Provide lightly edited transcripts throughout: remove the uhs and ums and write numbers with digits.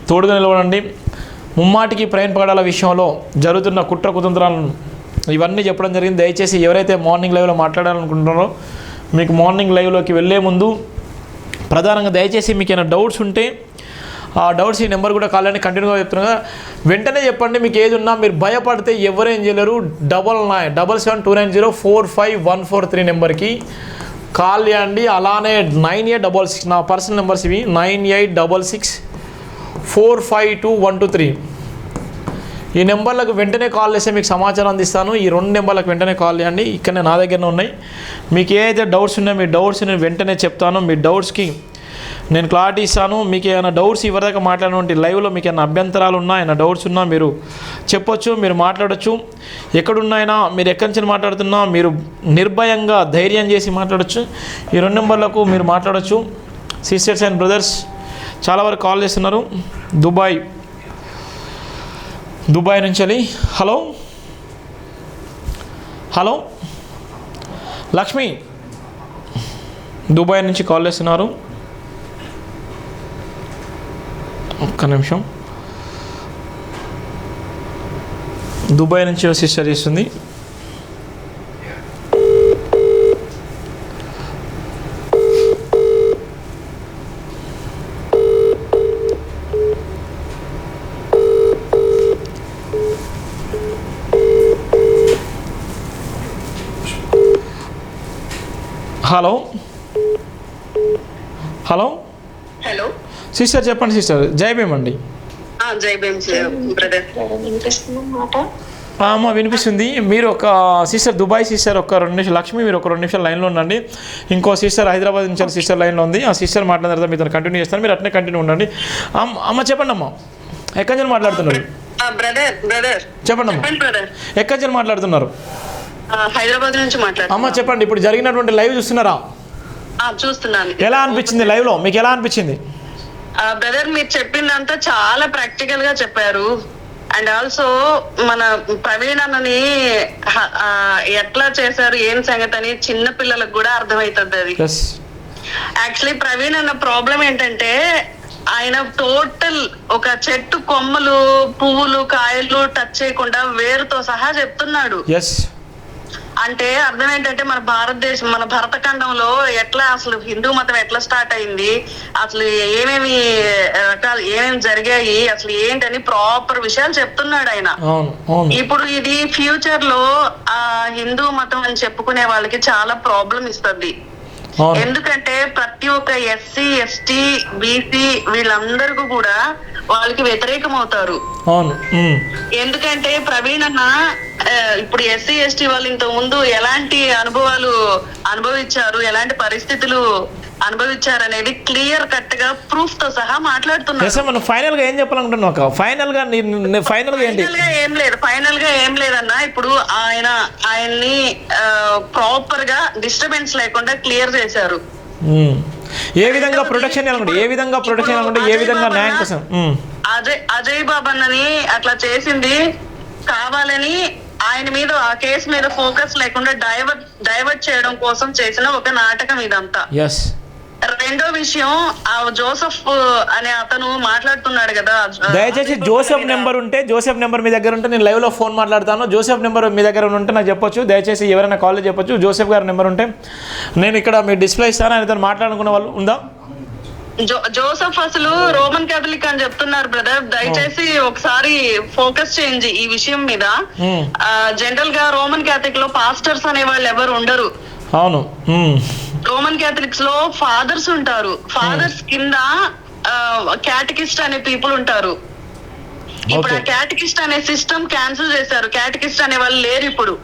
తోడుగా నిలవడండి. ముమ్మాటికి ప్రవీణ్ పగడాల విషయంలో జరుగుతున్న కుట్ర కుతంత్రాలను ఇవన్నీ చెప్పడం జరిగింది. దయచేసి ఎవరైతే మార్నింగ్ లైవ్లో మాట్లాడాలనుకుంటున్నారో మీకు మార్నింగ్ లైవ్లోకి వెళ్ళే ముందు ప్రధానంగా దయచేసి మీకు ఏమైనా డౌట్స్ ఉంటే ఆ డౌట్స్ ఈ నెంబర్ కూడా కాల్ అని కంటిన్యూగా చెప్తున్నా కదా, వెంటనే చెప్పండి. మీకు ఏది ఉన్నా మీరు భయపడితే ఎవరేం చేయలేరు. 9977904514 నెంబర్కి కాల్ చేయండి. అలానే 9866 నా పర్సనల్ నెంబర్స్ ఇవి 9866452123 ఈ నెంబర్లకు వెంటనే కాల్ చేస్తే మీకు సమాచారం అందిస్తాను. ఈ 2 నెంబర్లకు వెంటనే కాల్ చేయండి. ఇక్కడనే నా దగ్గరనే ఉన్నాయి. మీకు ఏదైతే డౌట్స్ ఉన్నాయో మీ డౌట్స్ నేను వెంటనే చెప్తాను. మీ డౌట్స్కి నేను క్లారిటీ ఇస్తాను. మీకు ఏమైనా డౌట్స్ ఇవరిదాకా మాట్లాడినటువంటి లైవ్లో మీకు ఏమైనా అభ్యంతరాలు ఉన్నా ఏమైనా డౌట్స్ ఉన్నా మీరు చెప్పొచ్చు, మీరు మాట్లాడచ్చు. ఎక్కడున్నాయినా మీరు ఎక్కడి నుంచి మాట్లాడుతున్నా మీరు నిర్భయంగా ధైర్యం చేసి మాట్లాడచ్చు. ఈ 2 నెంబర్లకు మీరు మాట్లాడచ్చు. సిస్టర్స్ అండ్ బ్రదర్స్ చాలా వరకు కాల్ చేస్తున్నారు. దుబాయ్ నుంచి హలో హలో లక్ష్మి దుబాయ్ నుంచి కాల్ చేస్తున్నారు. ఒక్క నిమిషం. దుబాయ్ నుంచి సిస్టర్ చేస్తుంది. హలో హలో హలో సిస్టర్ చెప్పండి సిస్టర్. జై భీమ్ అండి. జై భీమ్ బ్రదర్. అమ్మ వినిపిస్తుంది. మీరు ఒక సిస్టర్ దుబాయ్ సిస్టర్ ఒక 2 నిమిషాలు, లక్ష్మి మీరు ఒక 2 నిమిషాలు లైన్లో ఉండండి. ఇంకో సిస్టర్ హైదరాబాద్ నుంచి సిస్టర్ లైన్లో ఉంది. ఆ సిస్టర్ మాట్లాడిన తర్వాత మీతో కంటిన్యూ చేస్తాను. మీరు అట్నే కంటిన్యూ ఉండండి. అమ్మ చెప్పండి అమ్మ, ఎక్కడి నుంచి మాట్లాడుతున్నారు? చెప్పండి అమ్మ, ఎక్కడి నుంచి మాట్లాడుతున్నారు? హైదరాబాద్ నుంచి మాట్లాడుతున్నారు. అమ్మ చెప్పండి, ఇప్పుడు జరిగినటువంటి లైవ్ చూస్తున్నారా? చూస్తున్నాను. ఎలా అనిపించింది లైవ్లో? మీకు ఎలా అనిపించింది? బ్రదర్ మీరు చెప్పిందంతా చాలా ప్రాక్టికల్ గా చెప్పారు. అండ్ ఆల్సో మన ప్రవీణ్ అన్నని ఎట్లా చేశారు ఏం సంగతి అని చిన్న పిల్లలకు కూడా అర్థమవుతుంది. అది యాక్చువల్లీ ప్రవీణ్ అన్న ప్రాబ్లం ఏంటంటే ఆయన టోటల్ ఒక చెట్టు కొమ్మలు పువ్వులు కాయలు టచ్ చేయకుండా వేరుతో సహా చెప్తున్నాడు. అంటే అర్థం ఏంటంటే మన భారతదేశం, మన భరతఖండంలో ఎట్లా అసలు హిందూ మతం ఎట్లా స్టార్ట్ అయింది, అసలు ఏమేమి రకాలు ఏమేమి జరిగాయి, అసలు ఏంటని ప్రాపర్ విషయాలు చెప్తున్నాడు ఆయన. ఇప్పుడు ఇది ఫ్యూచర్ లో ఆ హిందూ మతం అని చెప్పుకునే వాళ్ళకి చాలా ప్రాబ్లం ఇస్తుంది. ఎందుకంటే ప్రతి ఒక్క ఎస్సీ ఎస్టీ బీసీ వీళ్ళందరికీ కూడా వాళ్ళకి వ్యతిరేకం అవుతారు. ఎందుకంటే ప్రవీణ్ అన్న ఇప్పుడు ఎస్సీ ఎస్టీ వాళ్ళు ఇంత ముందు ఎలాంటి అనుభవాలు అనుభవించారు, ఎలాంటి పరిస్థితులు అనుభవించారనేది క్లియర్ కట్ గా ప్రూఫ్ తో సహా మాట్లాడుతున్నారు. ఫైనల్ గా ఏం చెప్పాలనుకుంటున్నావు? ఫైనల్ గా ఏం లేదన్నా, ఇప్పుడు ఆయన్ని ప్రాపర్ గా డిస్టర్బెన్స్ లేకుండా క్లియర్ చేశారు. ఏ విధంగా ప్రొటెక్షన్ ఏ విధంగా న్యాయం కోసం అజయ్ బాబన్నని అట్లా చేసింది కావాలని ఆయన మీద ఆ కేసు మీద ఫోకస్ లేకుండా డైవర్ట్ చేయడం కోసం చేసిన ఒక నాటకం ఇదంతా. రెండో విషయం, ఆ జోసెఫ్ అనే అతను మాట్లాడుతున్నాడు కదా, దయచేసి జోసెఫ్ నెంబర్ ఉంటే జోసెఫ్ నెంబర్ మీ దగ్గర ఉంటే నేను లైవ్ లో ఫోన్ మాట్లాడతాను. జోసెఫ్ నెంబర్ మీ దగ్గర ఉంటే నాకు చెప్పొచ్చు. దయచేసి ఎవరైనా కాల్ చెప్పొచ్చు. జోసెఫ్ గారి నెంబర్ ఉంటే నేను ఇక్కడ మీ డిస్ప్లే ఇస్తాను. ఆయనతో మాట్లాడుకున్న వాళ్ళు ఉందా? జోసెఫ్ అసలు రోమన్ క్యాథలిక్ అని చెప్తున్నారు బ్రదర్. దయచేసి ఒకసారి ఫోకస్ చేయండి ఈ విషయం మీద. జనరల్ గా రోమన్ క్యాథలిక్ లో పాస్టర్స్ అనే వాళ్ళు ఎవరు ఉండరు. అవును, రోమన్ క్యాథలిక్స్ లో ఫాదర్స్ ఉంటారు. ఫాదర్స్ కింద క్యాటకిస్ట్ అనే పీపుల్ ఉంటారు. ఇప్పుడు ఆ క్యాటకిస్ట్ అనే సిస్టమ్ క్యాన్సిల్ చేశారు. క్యాటకిస్ట్ అనే వాళ్ళు లేరు ఇప్పుడు.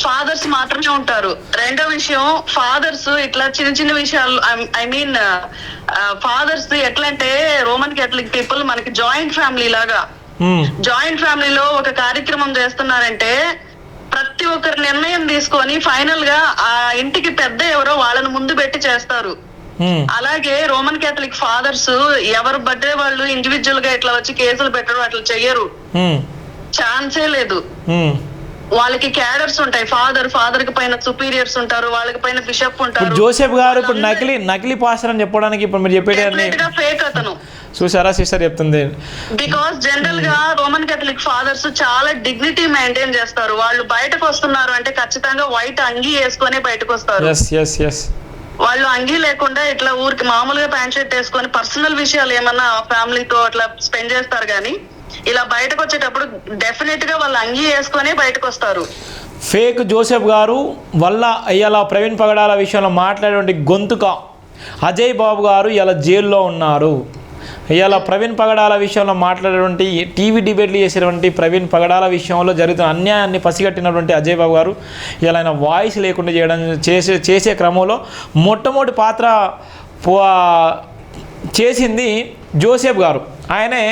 ఫాదర్స్ మాత్రమే ఉంటారు. రెండో విషయం, ఫాదర్స్ ఇట్లా చిన్న చిన్న విషయాలు ఐ మీన్ ఫాదర్స్ ఎట్లా అంటే రోమన్ క్యాథలిక్ పీపుల్ మనకి జాయింట్ ఫ్యామిలీ లాగా. జాయింట్ ఫ్యామిలీలో ఒక కార్యక్రమం చేస్తున్నారంటే ప్రతి ఒక్కరు నిర్ణయం తీసుకొని ఫైనల్ గా ఆ ఇంటికి పెద్ద ఎవరో వాళ్ళని ముందు పెట్టి చేస్తారు. అలాగే రోమన్ క్యాథలిక్ ఫాదర్స్ ఎవరు బర్త్డే వాళ్ళు ఇండివిజువల్ గా ఇట్లా వచ్చి కేసులు పెట్టడం అట్లా చెయ్యరు. ఛాన్సే లేదు. వాళ్ళకి క్యాడర్స్ ఉంటాయి. ఫాదర్ కి పైన సుపీరియర్స్ ఉంటారు, వాళ్ళకి పైన బిషప్ ఉంటారు. ఇప్పుడు జోసెఫ్ గారు ఇప్పుడు నకిలీ పాస్టర్ అని చెప్పడానికి ఇప్పుడు మీరు చెప్పేది ఫేక్ అతను. చూసారా సిస్టర్ చెప్తుంది. బికాస్ జనరల్ గా రోమన్ కేథలిక్ ఫాదర్స్ చాలా డిగ్నిటీ మెయింటైన్ చేస్తారు. వాళ్ళు బయటకు వస్తున్నారు అంటే ఖచ్చితంగా వైట్ అంగీ వేసుకొని బయటకు వస్తారు. వాళ్ళు అంగీ లేకుండా ఇట్లా ఊరికి మామూలుగా ప్యాంట్ షర్ట్ వేసుకొని పర్సనల్ విషయాలు ఏమన్నా ఫ్యామిలీతో అట్లా స్పెండ్ చేస్తారు, కానీ ఇలా బయటకు వచ్చేటప్పుడు డెఫినెట్ గా వాళ్ళు అంగీ వేసుకొని బయటకు వస్తారు. ఫేక్ జోసెఫ్ గారు వల్ల ఇలా ప్రవీణ్ పగడాల విషయంలో మాట్లాడేటువంటి గొంతుక అజయ్ బాబు గారు ఇలా జైల్లో ఉన్నారు. ఇవాళ ప్రవీణ్ పగడాల విషయంలో మాట్లాడేటువంటి టీవీ డిబేట్లు చేసేటువంటి ప్రవీణ్ పగడాల విషయంలో జరుగుతున్న అన్యాయాన్ని పసిగట్టినటువంటి అజయ్ బాబు గారు ఇలా ఆయన వాయిస్ లేకుండా చేసే క్రమంలో మొట్టమొదటి పాత్ర చేసింది జోసెఫ్ గారు. ఆయనే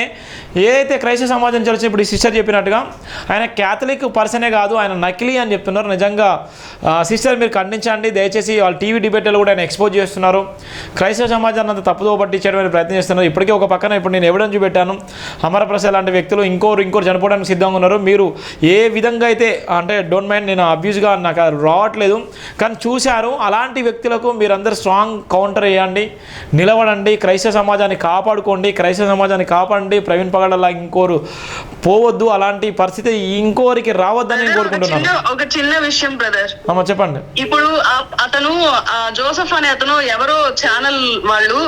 ఏదైతే క్రైస్తవ సమాజం చర్చ ఇప్పుడు ఈ సిస్టర్ చెప్పినట్టుగా ఆయన క్యాథలిక్ పర్సనే కాదు, ఆయన నకిలీ అని చెప్తున్నారు. నిజంగా సిస్టర్ మీరు ఖండించండి దయచేసి. వాళ్ళు టీవీ డిబేట్లో కూడా ఆయన ఎక్స్పోజ్ చేస్తున్నారు, క్రైస్తవ సమాజాన్ని అంత తప్పుదో పట్టించడానికి ప్రయత్నం చేస్తున్నారు. ఇప్పటికే ఒక పక్కన ఇప్పుడు నేను ఎవిడెన్స్ చూపెట్టాను, అమరప్రసాద్ లాంటి వ్యక్తులు ఇంకోరు చనిపోవడానికి సిద్ధంగా ఉన్నారు. మీరు ఏ విధంగా అయితే అంటే డోంట్ మైండ్, నేను అబ్యూస్గా నాకు రావట్లేదు, కానీ చూశారు. అలాంటి వ్యక్తులకు మీరందరూ స్ట్రాంగ్ కౌంటర్ వేయండి, నిలబడండి, క్రైస్తవ సమాజాన్ని కాపాడుకోండి, క్రైస్తవ సమాజాన్ని కాపాడండి. ప్రవీణ్ పగడాల ఇంకోరు పోవద్దు, అలాంటి పరిస్థితి ఇంకోరికి రావద్దని నేను కోరుకుంటున్నాను. ఒక చిన్న విషయం బ్రదర్, చెప్పండి. ఇప్పుడు అతను జోసెఫ్ అనే అతను ఎవరో ఛానల్ వాళ్ళు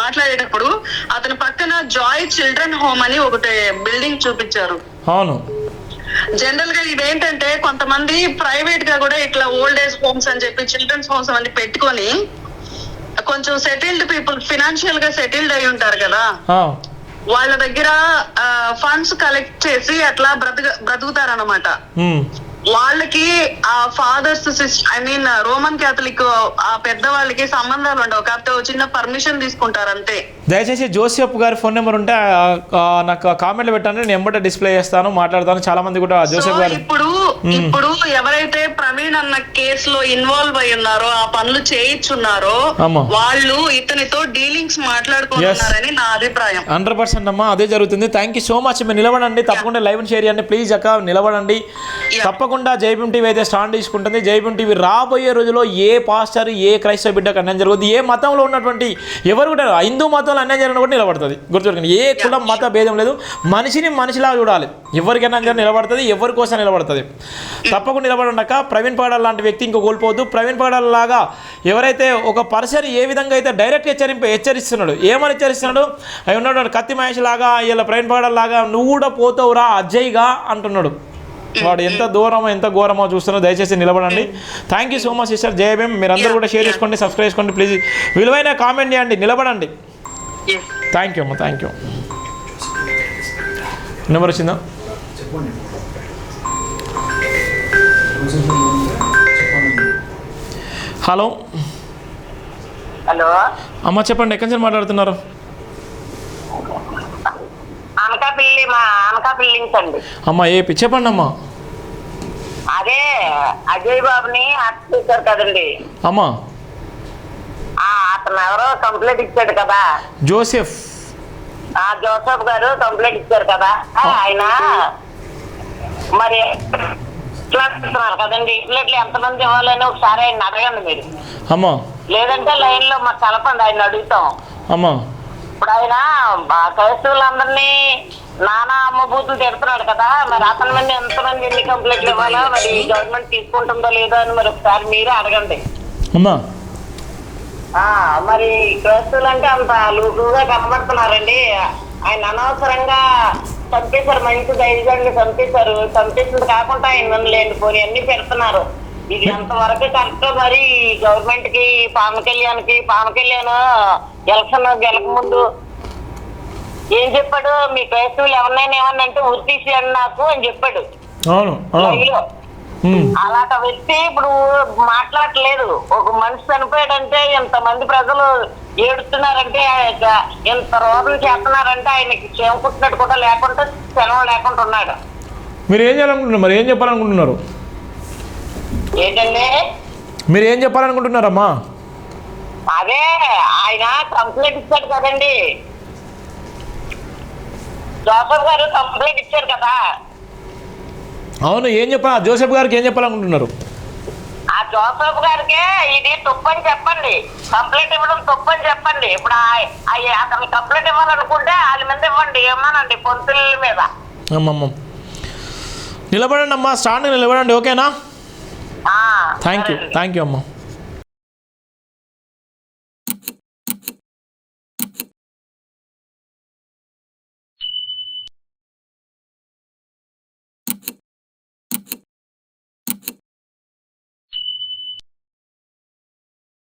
మాట్లాడేటప్పుడు అతని పక్కన జాయ్ చిల్డ్రన్ హోమ్ అని ఒకటి బిల్డింగ్ చూపించారు. అవును, జనరల్ గా ఇదేంటంటే కొంతమంది ప్రైవేట్ గా కూడా ఇట్లా ఓల్డ్ ఏజ్ హోమ్స్ అని చెప్పి చిల్డ్రన్స్ హోమ్స్ అని పెట్టుకొని కొంచెం సెటిల్డ్ పీపుల్, ఫినాన్షియల్ గా సెటిల్డ్ అయి ఉంటారు కదా, వాళ్ళ దగ్గర ఫండ్స్ కలెక్ట్ చేసి అట్లా బ్రతుకుతారనమాట. వాళ్ళకి ఆ ఫాదర్స్ రోమన్ క్యాథలిక్ ఆ పెద్దవాళ్ళకి సంబంధాలు ఉండవు, కాకపోతే చిన్న పర్మిషన్ తీసుకుంటారు అంతే. దయచేసి జోసెఫ్ గారి ఫోన్ నెంబర్ ఉంటే నాకు కామెంట్లు పెట్టండి, నేను ఎంబటే డిస్ప్లే చేస్తాను, మాట్లాడతాను. చాలా మంది కూడా జోసెఫ్ గారు ఇప్పుడు ఎవరైతే ప్రవీణ్ అన్న కేసులో ఇన్వాల్వ్ అయి ఉన్నారో, ఆ పనులు చేయించున్నారో వాళ్ళు ఇతనితో డీలింగ్స్ మాట్లాడుకుంటున్నారని నా అభిప్రాయం. 100% అమ్మా, అదే జరుగుతుంది. Thank you so much. మీరు నిలబడండి, తప్పకుండా లైవ్ షేర్ చేయండి ప్లీజ్ అక్క, నిలబడండి. తప్పకుండా జైబీఎం టీవీ అయితే స్టాండ్ తీసుకుంటుంది. జైబీఎం టీవీ రాబోయే రోజుల్లో ఏ పాస్టర్, ఏ క్రైస్తవ బిడ్డకు అన్యాయం జరుగుతుంది, ఏ మతంలో ఉన్నటువంటి ఎవరు కూడా, హిందూ మతంలో అన్యాయం జరిగిన కూడా నిలబడుతుంది. గుర్తుపెట్టుకోండి, ఏ కులం మత భేదం లేదు, మనిషిని మనిషిలా చూడాలి. ఎవరికైనా నిలబడుతుంది, ఎవరి కోసం నిలబడుతుంది. తప్పకుండా నిలబడండాక. ప్రవీణ్ పగడాల లాంటి వ్యక్తి ఇంకో కోల్పోవద్దు. ప్రవీణ్ పగడాల లాగా ఎవరైతే ఒక పర్సన్ ఏ విధంగా అయితే డైరెక్ట్ హెచ్చరిస్తున్నాడు, ఏమని హెచ్చరిస్తున్నాడు, అవి ఉన్నాడు కత్తి మహేష్ లాగా, ఇలా ప్రవీణ్ పగడాల లాగా నువ్వు కూడా పోతావురా అజయ్గా అంటున్నాడు. వాడు ఎంత దూరమో ఎంత ఘోరమో చూస్తున్నారో. దయచేసి నిలబడండి. Thank you so much sister జయభీమ్. మీరందరూ కూడా షేర్ చేసుకోండి, సబ్స్క్రైబ్ చేసుకోండి ప్లీజ్. విలువైన కామెంట్ చేయండి, నిలబడండి. థ్యాంక్ యూ అమ్మ, థ్యాంక్ యూ. నెంబర్ వచ్చిందా? హలో హలో అమ్మ చెప్పండి, ఎక్కడి నుంచి మాట్లాడుతున్నారు? అనకాపల్లి అండి అమ్మ. ఏపీ చెప్పండి అమ్మా. అదే అజయ్ బాబుని అరెస్ట్ చేశారు కదండి అమ్మా. అతను ఎవరో కంప్లైంట్ ఇచ్చాడు కదా, జోసెఫ్ గారు కంప్లైంట్ ఇచ్చారు కదా. ఆయన మరి ఇస్తున్నారు కదండి, ఇట్లట్లు ఎంతమంది ఇవ్వాలని ఒకసారి ఆయన అడగండి మీరు అమ్మా. లేదంటే లైన్ లో మాకు కలపండి, ఆయన అడుగుతాం అమ్మా. ఇప్పుడు ఆయన క్రైస్తవులందరినీ నానా అమ్మబూతులు తిడుతున్నాడు కదా, మరి అతని మంది ఎంతమంది ఎన్ని కంప్లైంట్లు ఇవ్వాలో మరి గవర్నమెంట్ తీసుకుంటుందో లేదో అని మరి ఒకసారి మీరే అడగండి. మరి క్రైస్తవులు అంటే అంత లూజుగా కనబడుతున్నారండి. ఆయన అనవసరంగా చంపేశారు, మంచి ధైర్యాన్ని చంపేసింది కాకుండా ఆయన లేని పోనీ అన్ని పెడుతున్నారు. ఇది ఎంతవరకు కరెక్ట్? మరి గవర్నమెంట్ కి పవన్ కళ్యాణ్ ఎలక్షన్ గెలక ముందు ఏం చెప్పాడు, మీ క్రైస్తవులు ఎవరినైనా ఏమన్నా అంటే ఉరి తీసేయండి నాకు అని చెప్పాడు. అలాంటి వ్యక్తి ఇప్పుడు మాట్లాడట్లేదు. ఒక మనిషి చనిపోయాడంటే ఎంతమంది ప్రజలు ఏడుస్తున్నారంటే, ఎంత రోదన చేస్తున్నారంటే ఆయనకి చేమకుట్టినట్టు కూడా లేకుండా సెలవు లేకుండా ఉన్నాడు. మీరు ఏం చేయాలనుకుంటున్నారు? మరి ఏం చెప్పాలనుకుంటున్నారు? ఏంటండి మీరు ఏం చెప్పాలనుకుంటున్నారమ్మా? అదే ఆయన కంప్లైంట్ ఇచ్చాడు కదండి, జోసెఫ్ గారు కంప్లైంట్ ఇచ్చారు కదా. అవును, ఏం చెప్పాలి జోసెఫ్ గారికి ఏం చెప్పాలనుకుంటున్నారు? ఆ జోసఫ్ గారికి ఇది తప్పని చెప్పండి, కంప్లైంట్ ఇవ్వడం తప్పని చెప్పండి. ఇప్పుడు అతను కంప్లైంట్ ఇవ్వాలనుకుంటే వాళ్ళ మీద ఇవ్వండి, ఏమోనండి పొంతుల మీద. అమ్మమ్మ నిలబడండి అమ్మా, స్టాండ్ నిలబడండి, ఓకేనా? థ్యాంక్ యూ అమ్మా.